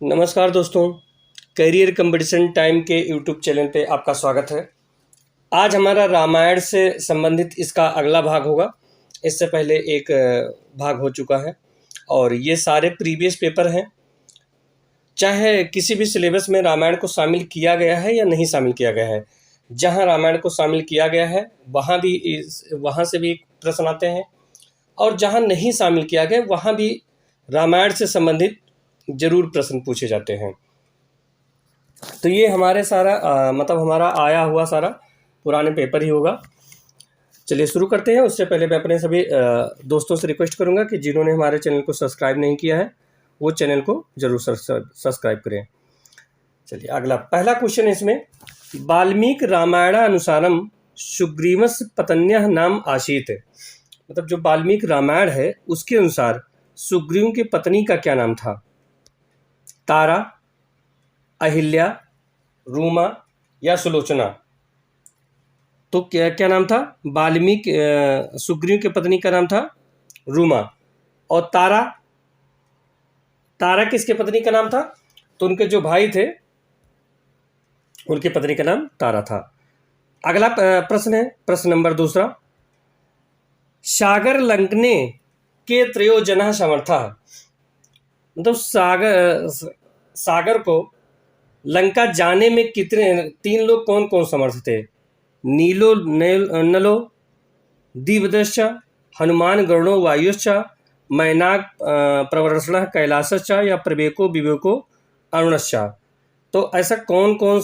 नमस्कार दोस्तों, career competition time के यूट्यूब चैनल पे आपका स्वागत है। आज हमारा रामायण से संबंधित इसका अगला भाग होगा। इससे पहले एक भाग हो चुका है और ये सारे प्रीवियस पेपर हैं। चाहे किसी भी सिलेबस में रामायण को शामिल किया गया है या नहीं शामिल किया गया है, जहाँ रामायण को शामिल किया गया है वहाँ से भी प्रश्न आते हैं और जहाँ नहीं शामिल किया गया वहाँ भी रामायण से संबंधित जरूर प्रश्न पूछे जाते हैं। तो ये हमारे सारा मतलब हमारा आया हुआ सारा पुराने पेपर ही होगा। चलिए शुरू करते हैं। उससे पहले मैं अपने सभी दोस्तों से रिक्वेस्ट करूंगा कि जिन्होंने हमारे चैनल को सब्सक्राइब नहीं किया है वो चैनल को जरूर सब्सक्राइब करें। चलिए अगला पहला क्वेश्चन इसमें, वाल्मीकि रामायणानुसारम सुग्रीवस्य पत्न्यः नाम आसीत्। मतलब जो वाल्मीकि रामायण है उसके अनुसार सुग्रीव की पत्नी का क्या नाम था? तारा, अहिल्या, रूमा या सुलोचना? तो क्या क्या नाम था? वाल्मीकि सुग्रीव की पत्नी का नाम था रूमा। और तारा, तारा किसके पत्नी का नाम था? तो उनके जो भाई थे उनकी पत्नी का नाम तारा था। अगला प्रश्न है, प्रश्न नंबर दूसरा, सागर लंकने के त्रयोजना समर्था। मतलब सागर को लंका जाने में कितने तीन लोग कौन कौन समर्थ थे? नलो, दिवदश्च, हनुमान गरुड़ो वायुश्च, मैनाक प्रवर्षण कैलासश्च या प्रवेको विवेको अरुणश्च। तो ऐसा कौन कौन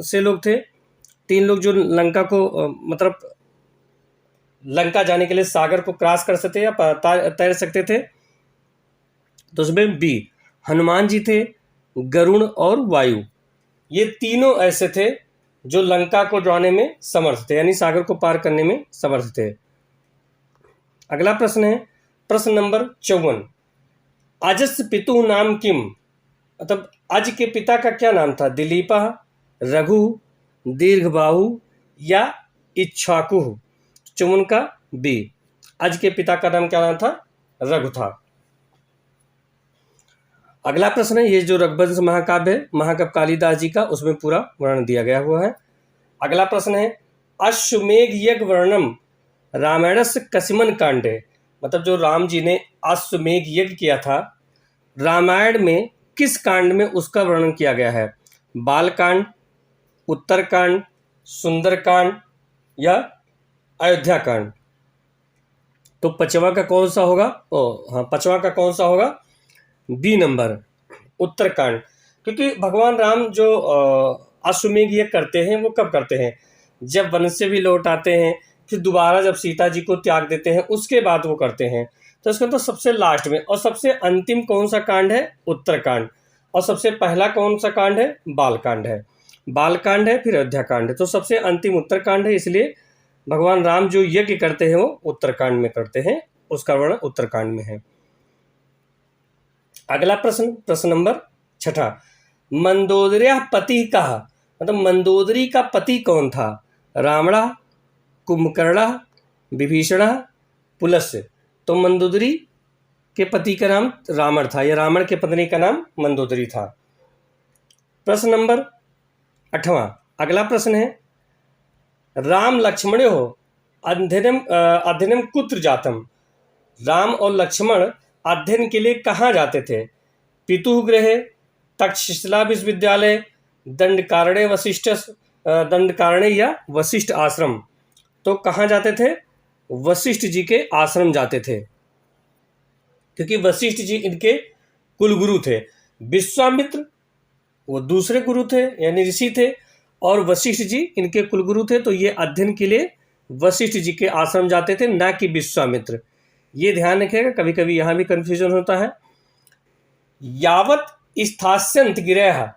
से लोग थे? तीन लोग जो लंका को मतलब लंका जाने के लिए सागर को क्रॉस कर सकते या तैर सकते थे। तो उसमें बी हनुमान जी थे, गरुण और वायु, ये तीनों ऐसे थे जो लंका को जाने में समर्थ थे, यानी सागर को पार करने में समर्थ थे। अगला प्रश्न है, प्रश्न नंबर 54, अजस्य पितु नाम किम। मतलब अज के पिता का क्या नाम था? दिलीप, रघु, दीर्घबाहु या इक्ष्वाकु? चुमन का बी, अज के पिता का नाम क्या नाम था? रघु था। अगला प्रश्न है, ये जो रघुवंश महाकाव्य है, महाकाव्य कालिदास जी का, उसमें पूरा वर्णन दिया गया हुआ है। अगला प्रश्न है, अश्वमेघ यज्ञ वर्णनम रामायणस्य कस्मिन् कांडे। मतलब जो राम जी ने अश्वमेघ यज्ञ किया था रामायण में किस कांड में उसका वर्णन किया गया है? बालकांड, उत्तरकांड, सुंदरकांड या अयोध्या कांड? तो पांचवा का कौन सा होगा? पांचवा का कौन सा होगा? B number, Uttarkand. क्योंकि भगवान राम जो अश्वमेघ यज्ञ करते हैं वो कब करते हैं? जब वन से भी लौट आते हैं, फिर दोबारा जब सीता जी को त्याग देते हैं उसके बाद वो करते हैं। तो इसका तो सबसे लास्ट में। और सबसे अंतिम कौन सा कांड है? उत्तरकांड। और सबसे पहला कौन सा कांड है? बालकांड है। बालकांड है, फिर अयोध्या कांड है। तो सबसे अंतिम उत्तरकांड है, इसलिए भगवान राम जो यज्ञ करते हैं वो उत्तरकांड में करते हैं, उसका वर्णन उत्तरकांड में है। अगला प्रश्न, प्रश्न नंबर 6, मंदोदर्या पति कहा। मतलब मंदोदरी का पति कौन था? रावणा, कुंभकर्ण, विभीषण, पुलस्त्य। तो मंदोदरी के पति का नाम रावण था, या रावण के पत्नी का नाम मंदोदरी था। प्रश्न नंबर 8वां, अगला प्रश्न है, राम लक्ष्मणो अध्ययनम कुत्र जातम। राम और लक्ष्मण अध्ययन के लिए कहाँ जाते थे? पितुः गृहे, तक्षशिला विश्वविद्यालय, दंडकारण्य या वशिष्ठ आश्रम? तो कहाँ जाते थे? वशिष्ठ जी के आश्रम जाते थे, क्योंकि वशिष्ठ जी इनके कुलगुरु थे। विश्वामित्र वो दूसरे गुरु थे, यानी ऋषि थे, और वशिष्ठ जी इनके कुलगुरु थे। तो ये अध्ययन के लिए वशिष्ठ जी के आश्रम जाते थे, ना कि विश्वामित्र। ये ध्यान रखिएगा, कभी कभी यहाँ भी कंफ्यूजन होता है। यावत स्थास्यन्त गिरः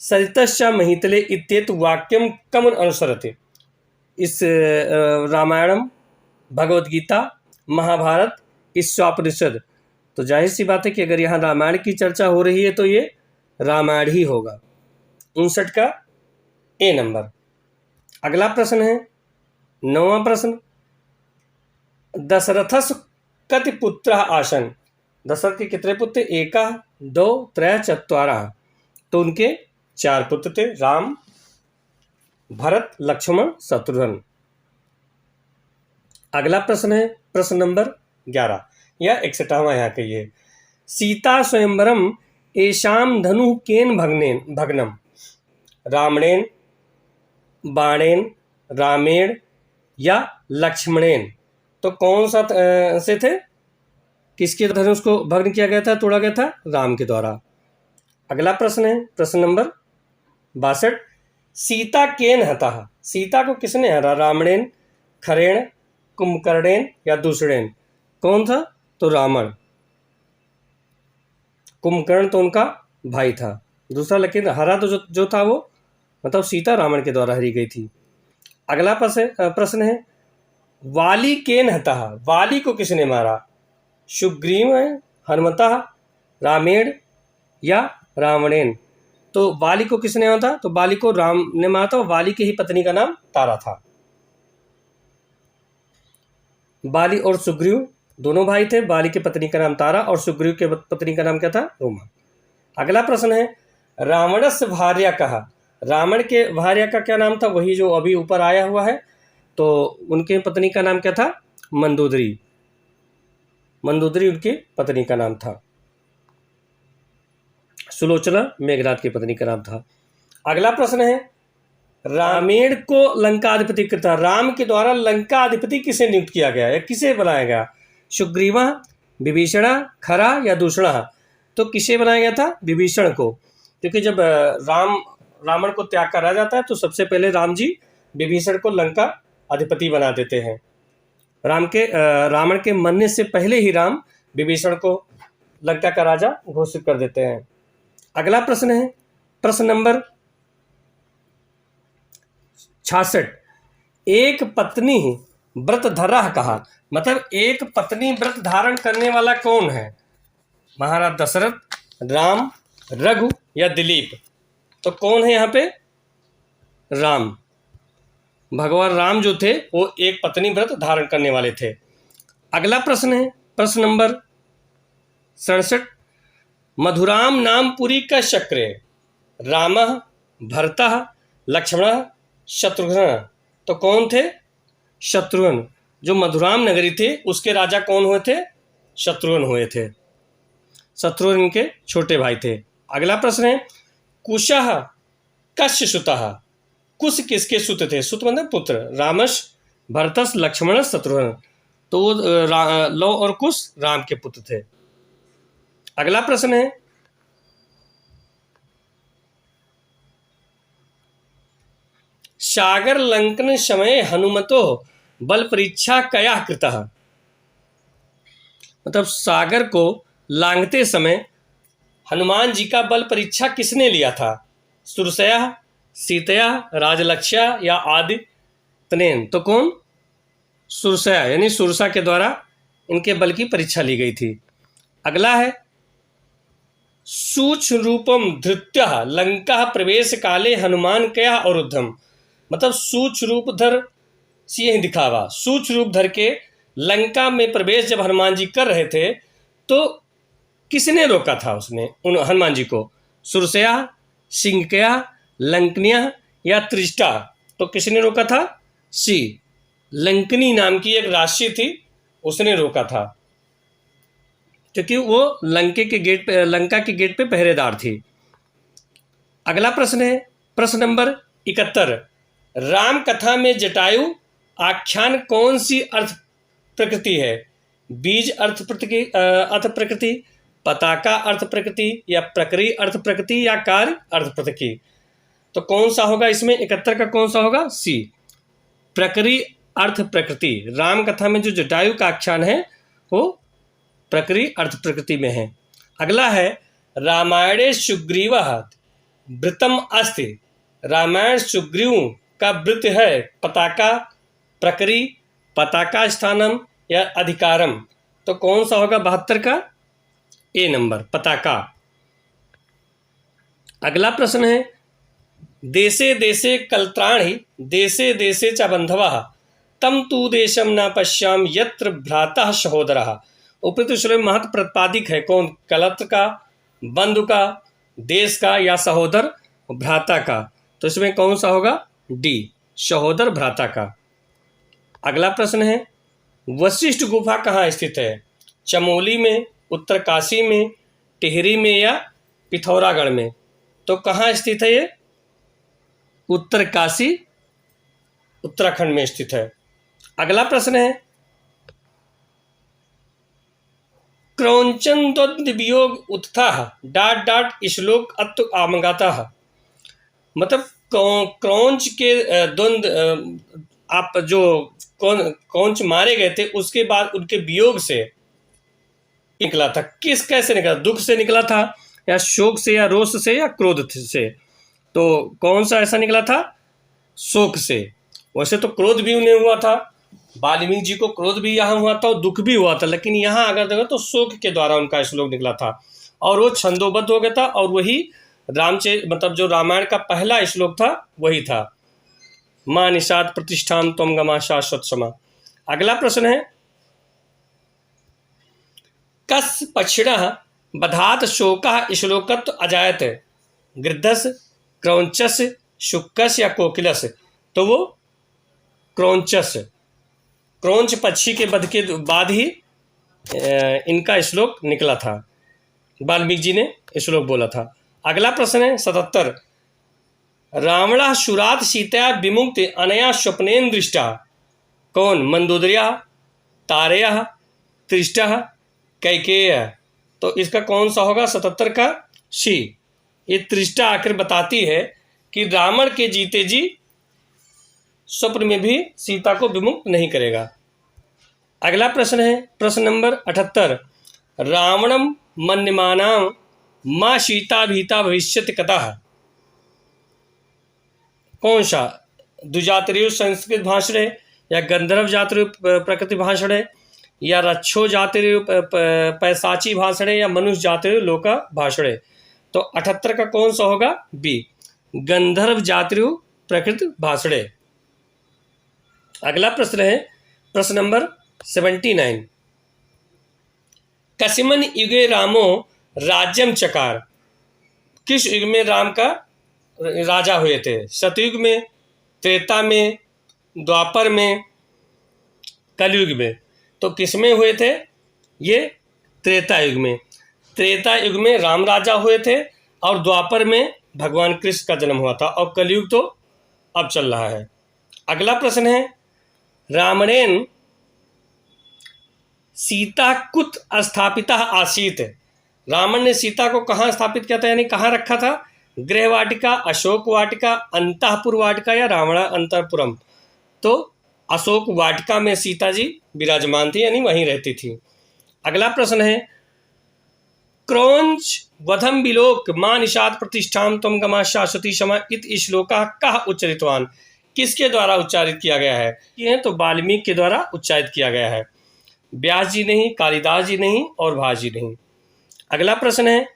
सरितश्च महितले इत्येत वाक्यम कम अनुसरते। इस रामायणम, भगवद गीता, महाभारत, ईशावास्योपनिषद। तो जाहिर सी बात है कि अगर यहाँ रामायण की चर्चा हो रही है तो ये रामायण ही होगा। 59 का ए नंबर। अगला प्रश्न है 9वां प्रश्न, दशरथस् कति पुत्र आसन। दशरथ के कितने पुत्र थे? एका, दो, त्रय, चत्वारः। तो उनके 4 पुत्र थे, राम, भरत, लक्ष्मण, शत्रुघ्न। अगला प्रश्न है प्रश्न नंबर 11 या 61वां यहाँ का ये। सीता स्वयंवरम एषाम धनु केन भग्नम? रावणेन, बाणेन, रामेण या लक्ष्मणेन? तो कौन सा से थे? किसके धनुष को भग्न किया गया था, तोड़ा गया था? राम के द्वारा। अगला प्रश्न है प्रश्न नंबर 62। सीता केन हतः? सीता को किसने हरा? रावणेन, खरेण, कुंभकर्णेन या दूषणेन? कौन था? तो रावण। कुंभकर्ण तो उनका भाई था दूसरा, लेकिन हरा तो जो था वो मतलब सीता रावण के द्वारा हरी गई थी। अगला प्रश्न है वाली केन हतः? वाली को किसने मारा? सुग्रीव, हनुमतः, रामेण या रावणेन? तो वाली को किसने मारा था? तो वाली को राम ने मारा था। वाली की ही पत्नी का नाम तारा था। वाली और सुग्रीव दोनों भाई थे। वाली की पत्नी का नाम तारा और सुग्रीव के पत्नी का नाम क्या था? रोमा। अगला प्रश्न है रावणस्य भार्या कहा? रावण के भार्या का क्या नाम था? वही जो अभी ऊपर आया हुआ है। तो उनके पत्नी का नाम क्या था? मंदोदरी। मंदोदरी उनकी पत्नी का नाम था। सुलोचना मेघनाथ की पत्नी का नाम था। अगला प्रश्न है रामेण को लंकाधिपति कृता? राम के द्वारा लंकाधिपति किसे नियुक्त किया गया या किसे बनाया गया? सुग्रीवा, विभीषणा, खरा या दूषणा? तो किसे बनाया गया था? विभीषण को। क्योंकि जब रावण को त्याग करा जाता है तो सबसे पहले राम जी विभीषण को लंका अधिपति बना देते हैं। रावण के मरने से पहले ही राम विभीषण को लंका का राजा घोषित कर देते हैं। अगला प्रश्न है प्रश्न नंबर 66। एक पत्नी व्रत धरा कहा? मतलब एक पत्नी व्रत धारण करने वाला कौन है? महाराज दशरथ, राम, रघु या दिलीप? तो कौन है यहाँ पे? राम। भगवान राम जो थे वो एक पत्नी व्रत धारण करने वाले थे। अगला प्रश्न है प्रश्न नंबर 67। मधुराम नाम पुरी का चक्र? राम, भरत, लक्ष्मण, शत्रुघ्न? तो कौन थे? शत्रुघ्न। जो मधुराम नगरी थे उसके राजा कौन हुए थे? शत्रुघ्न हुए थे। शत्रुघ्न के छोटे भाई थे। अगला प्रश्न है कुशः कस्य सुतः? कुश किसके सुत थे? सुत मतलब पुत्र। रामस, भरतस, लक्ष्मणस, शत्रुघ्न? तो वो लव और कुश राम के पुत्र थे। अगला प्रश्न है सागर लंकन समय हनुमतो बल परीक्षा कया कृतः? मतलब सागर को लांघते समय हनुमान जी का बल परीक्षा किसने लिया था? सुरसया, सीतया, राजलक्ष्या या आदित्यनेन? तो कौन? सुरसया यानी सुरसा के द्वारा इनके बल की परीक्षा ली गई थी। अगला है सूक्ष्म रूपम धृत्य लंका प्रवेश काले हनुमान कया अवरुद्धम? मतलब सूक्ष्म रूप धर सिंह दिखावा। सूक्ष्म रूप धर के लंका में प्रवेश जब हनुमान जी कर रहे थे तो किसने रोका था उन हनुमान जी को? सुरसया, सिंहकया, लंकनिया या त्रिष्टा? तो किसने रोका था? सी लंकनी नाम की एक राशि थी, उसने रोका था क्योंकि वो लंका के गेट पे पहरेदार थी। अगला प्रश्न है प्रश्न नंबर 71। राम कथा में जटायु आख्यान कौन सी अर्थ प्रकृति है? बीज अर्थ प्रकृति, पताका अर्थ प्रकृति या प्रकृति अर्थ प्रकृति या कार्य अर्थ प्रकृति? तो कौन सा होगा इसमें? 71 का कौन सा होगा? सी प्रकृति अर्थ प्रकृति। राम कथा में जो जटायु का आख्यान है वो प्रकृति अर्थ प्रकृति में है। अगला है रामायणे सुग्रीव वृतम अस्ति? रामायण सुग्रीव का वृत्त है पताका, प्रकृति, पताका स्थानम या अधिकारम? तो कौन सा होगा 72 का? ए नंबर पताका। अगला प्रश्न है देशे देशे कलत्राणि देशे देशे च बंधवः तम तू देशम न पश्याम यत्र भ्राता सहोदरः उपयुक्त श्लोक महत्व प्रतिपादिक है कौन? कलत्र का, बंधु का, देश का या सहोदर भ्राता का? तो इसमें कौन सा होगा? डी, सहोदर भ्राता का। अगला प्रश्न है, वशिष्ठ गुफा कहाँ स्थित है? चमोली में, उत्तरकाशी में, टिहरी में या पिथौरागढ़ में? तो कहाँ स्थित है ये? उत्तरकाशी, उत्तराखंड में स्थित है। अगला प्रश्न है, क्रौंचनोद्वियोग उत्थाः डाट डाट श्लोक अत्तु आमगातः। मतलब क्रौंच के द्वंद आप जो क्रौंच मारे गए थे उसके बाद उनके वियोग से निकला था। कैसे निकला? दुख से निकला था या शोक से या रोष से या क्रोध से? तो कौन सा ऐसा निकला था? शोक से। वैसे तो क्रोध भी उन्हें हुआ था, वाल्मीकि जी को क्रोध भी यहाँ हुआ था और दुख भी हुआ था, लेकिन यहाँ अगर देखो तो शोक के द्वारा उनका श्लोक निकला था और वो छंदोबद्ध हो गया था और वही मतलब जो रामायण का पहला श्लोक था वही था, माँ निषाद प्रतिष्ठान त्वं गमा शाश्वत समा। अगला प्रश्न है, कस पक्षिणः बधात शोकः श्लोकत्व अजायत? गृद्धस, क्रौंचस, शुकस या कोकिलस? तो वो क्रौंचस, क्रौंच पक्षी के वध के बाद ही इनका श्लोक निकला था, वाल्मीकि जी ने श्लोक बोला था। अगला प्रश्न है 77, रावणः शूरात् सीतया विमुक्ति अनया स्वप्नेन दृष्टा? कौन? मंदोदर्या, तारया, त्रिष्टा, कैकेय? तो इसका कौन सा होगा 77 का? सी। ये त्रिष्टा आखिर बताती है कि रावण के जीते जी स्वप्न में भी सीता को विमुक्त नहीं करेगा। अगला प्रश्न है प्रश्न नंबर 78, रावणम मन्यमानां माँ सीता भीता भविष्यति कतः? कौन सा? द्विजातिरु संस्कृत भाषणे या गंधर्व जातिरु प्रकृति भाषणे या रक्षो जातिरु पैसाची भाषणे या मनुष्य जातिरु लोका भाषणे? तो 78 का कौन सा होगा? बी, गंधर्व जातिरु प्रकृति भाषणे। अगला प्रश्न है प्रश्न नंबर 79, कस्मिन् युगे रामो राज्यम चकार? किस युग में राम का राजा हुए थे? सतयुग में, त्रेता में, द्वापर में, कलयुग में? तो किस में हुए थे? ये त्रेता युग में। त्रेता युग में राम राजा हुए थे और द्वापर में भगवान कृष्ण का जन्म हुआ था और कलयुग तो अब चल रहा है। अगला प्रश्न है, रावणेन सीता कुत स्थापिता आसीत? रावण ने सीता को कहाँ स्थापित किया था, यानी कहाँ रखा था? गृह वाटिका, अशोक वाटिका, अंतःपुर वाटिका या रावण अंतःपुरम? तो अशोक वाटिका में सीता जी विराजमान थी, यानी वहीं रहती थी। अगला प्रश्न है, क्रौंच वधम विलोक माँ निषाद प्रतिष्ठाम त्वं गमा शाश्वती क्षमा इत श्लोका कः उच्चरितवान? किसके द्वारा उच्चारित किया गया है? ये तो वाल्मीकि के द्वारा उच्चारित किया गया है, व्यास जी नहीं, कालिदास जी नहीं और भास जी नहीं। अगला प्रश्न है,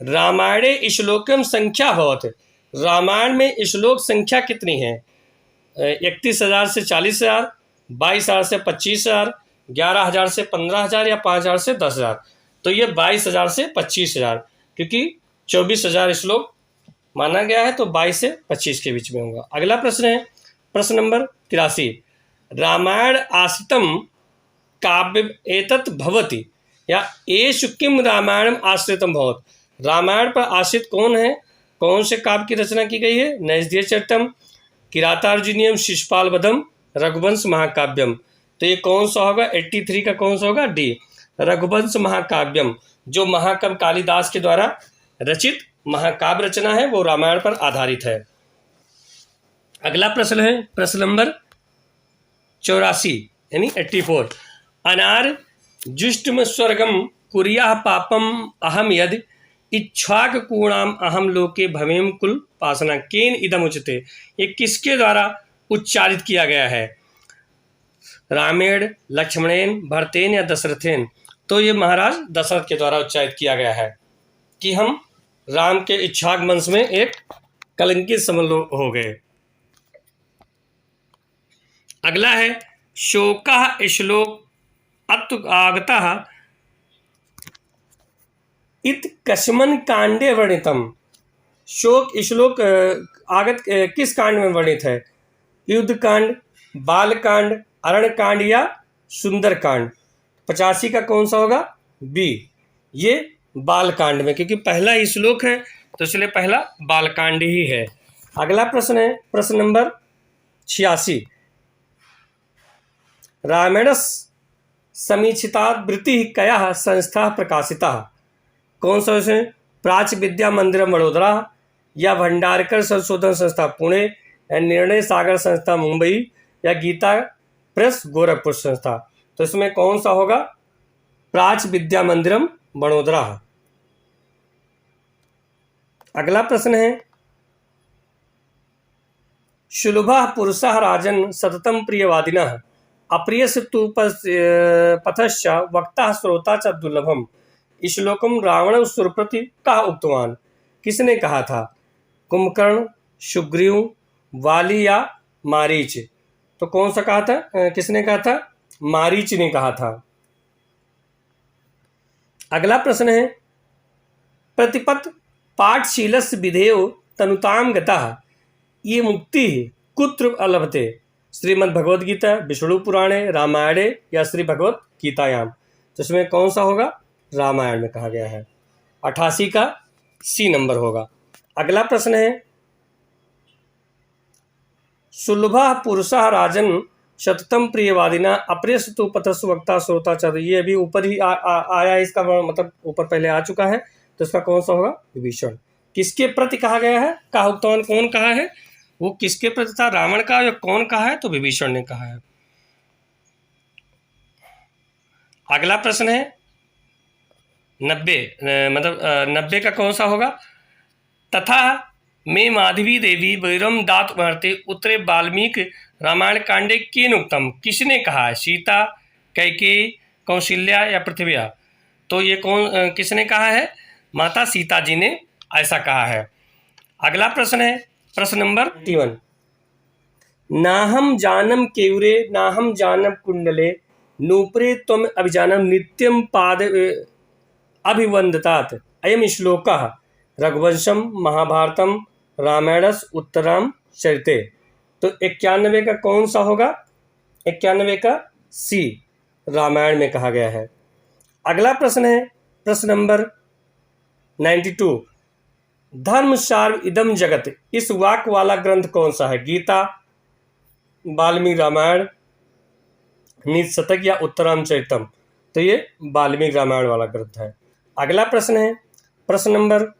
रामायणे श्लोकम संख्या भवत? रामायण में श्लोक संख्या कितनी है? 31,000 से 40,000, 22,000 से 25,000, 11,000 से 15,000 या 5,000 से 10,000? तो ये 22,000 से 25,000, क्योंकि 24,000 श्लोक माना गया है, तो 22 से 25 के बीच में होगा। अगला प्रश्न है प्रश्न नंबर 83, रामायण आश्रितम काव्य एतत् भवति या एषु किम रामायणम आश्रितम भवत? रामायण पर आश्रित कौन है? कौन से काव्य की रचना की गई है? नैषधीय चरितम, किरातार्जुनीयम, शिशुपाल वधम, रघुवंश महाकाव्यम? तो ये कौन सा होगा? 83 का कौन सा होगा? डी, रघुवंश महाकाव्यम। जो महाकवि कालिदास के द्वारा रचित महाकाव्य रचना है वो रामायण पर आधारित है। अगला प्रश्न है प्रश्न नंबर 84 यानी 84, अनार जुष्टम स्वर्गम कुर्याः पापम अहम यद इच्छाकूणाम अहम लोके भवेम कुल पासना केन इदम उच्यते? ये किसके द्वारा उच्चारित किया गया है? रामेण, लक्ष्मणेन, भरतेन या दशरथेन? तो ये महाराज दशरथ के द्वारा उच्चारित किया गया है कि हम राम के इच्छाक वंश में एक कलंकित समल हो गए। अगला है शोकः श्लोक अत्युगागतः इत कस्मन कांडे वर्णितम। शोक श्लोक आगत किस कांड में वर्णित है? युद्ध कांड, बाल कांड, अरण कांड या सुंदर कांड? 85 का कौन सा होगा? बी, ये बाल कांड में, क्योंकि पहला ही श्लोक है तो इसलिए पहला बाल कांड ही है। अगला प्रश्न है प्रश्न नंबर 86। रामायणस समीक्षितावृत्ति कया संस्था प्रकाशिता? कौन सा है? प्राच्य विद्या मंदिर वडोदरा या भंडारकर संशोधन संस्था पुणे या निर्णय सागर संस्था मुंबई या गीता प्रेस गोरखपुर संस्था? तो इसमें कौन सा होगा? प्राच्य विद्या मंदिरम वडोदरा। अगला प्रश्न है शुलभा पुरुषः राजन सततम प्रियवादिनः अप्रियस्य तु पथश्च वक्ता श्रोता च दुर्लभम। श्लोकम रावण सुरप्रति कः उक्तवान? किसने कहा था? कुंभकर्ण, सुग्रीव, वाली या मारीच? तो कौन सा कहा था? किसने कहा था? मारीच ने कहा था। अगला प्रश्न है प्रतिपत पाठशीलस्य विधेयो तनुताम गतः ये मुक्ति कुत्र अलभते? श्रीमद् भगवद गीता, विष्णु पुराणे, रामायणे या श्री भगवत गीतायाम? तो इसमें कौन सा होगा? रामायण में कहा गया है। 88 का सी नंबर होगा। अगला प्रश्न है सुलभा पुरुषः राजन शततम प्रियवादिना अप्रियस्तु पथस्व वक्ता श्रोता चर। ये अभी ऊपर ही आया है, इसका मतलब ऊपर पहले आ चुका है। तो इसका कौन सा होगा? विभीषण। किसके प्रति कहा गया है? कहा उक्तवान कौन कहा है? वो किसके प्रति था? रावण का। या कौन कहा है? तो विभीषण ने कहा है। अगला प्रश्न है 90 का कौन सा होगा? तथा मे माधवी देवी वैरम दात मरते उत्तरे वाल्मीकि रामायण कांडे केन उक्तम? किसने कहा है? सीता, कैकेयी, कौशल्या या पृथ्व्या? तो ये कौन किसने कहा है? माता सीता जी ने ऐसा कहा है। अगला प्रश्न है प्रश्न नंबर 31। नाहम जानम केवरे नाहम जानम कुंडले नूपुरे त्वम अभिजानम नित्यम पाद अभिवंदतात। अयम श्लोकः रघुवंशम महाभारतम रामायणस उत्तराम चरिते। तो 91 का कौन सा होगा? 91 का सी, रामायण में कहा गया है। अगला प्रश्न है प्रश्न नंबर 92। धर्म सार्व इदम जगत इस वाक्य वाला ग्रंथ कौन सा है? गीता, वाल्मीकि रामायण, नीति शतक या उत्तराम चरितम? तो ये वाल्मीकि रामायण वाला ग्रंथ है। अगला प्रश्न है प्रश्न नंबर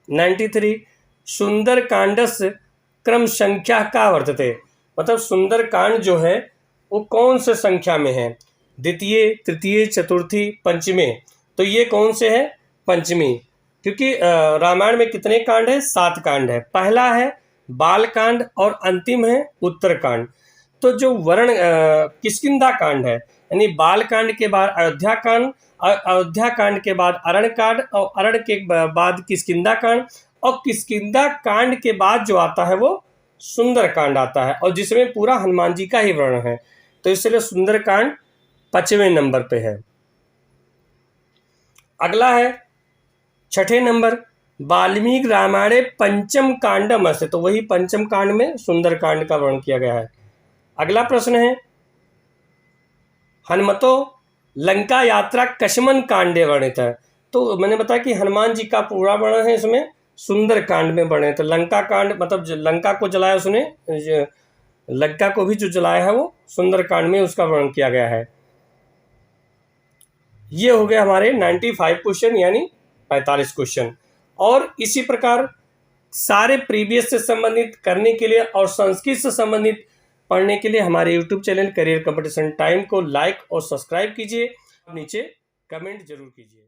93। सुंदर कांडस्य क्रम संख्या का वर्तते? मतलब सुंदर कांड जो है वो कौन से संख्या में है? द्वितीय, तृतीय, चतुर्थी, पंचमी? तो ये कौन से है? पंचमी, क्योंकि रामायण में कितने कांड है? 7 कांड है। पहला है बाल कांड और अंतिम है उत्तर कांड। तो जो वर्ण किष्किंधा कांड है, यानी बाल कांड के बाद अयोध्या कांड, अयोध्या कांड के बाद अरण कांड और अरण के बाद किष्किंधा कांड, और किष्किंधा कांड के बाद जो आता है वो सुंदर कांड आता है, और जिसमें पूरा हनुमान जी का ही वर्णन है। तो इसलिए सुंदर कांड 5वें नंबर पे है। अगला है 6ठे नंबर वाल्मीकि रामायणे पंचम कांडम अस्ति। तो वही पंचम कांड में सुंदर कांड का वर्णन किया गया है। अगला प्रश्न है हनुमतो लंका यात्रा कस्मन कांडे वर्णित है? तो मैंने बताया कि हनुमान जी का पूरा वर्णन है इसमें सुंदर कांड में वर्णित। तो लंका कांड मतलब लंका को जलाया उसने, लंका को भी जो जलाया है वो सुंदर कांड में उसका वर्णन किया गया है। ये हो गया हमारे 95 क्वेश्चन, यानी 45 क्वेश्चन। और इसी प्रकार सारे प्रीवियस से संबंधित करने के लिए और संस्कृत से संबंधित पढ़ने के लिए हमारे YouTube channel career competition time को लाइक और सब्सक्राइब कीजिए। नीचे कमेंट जरूर कीजिए।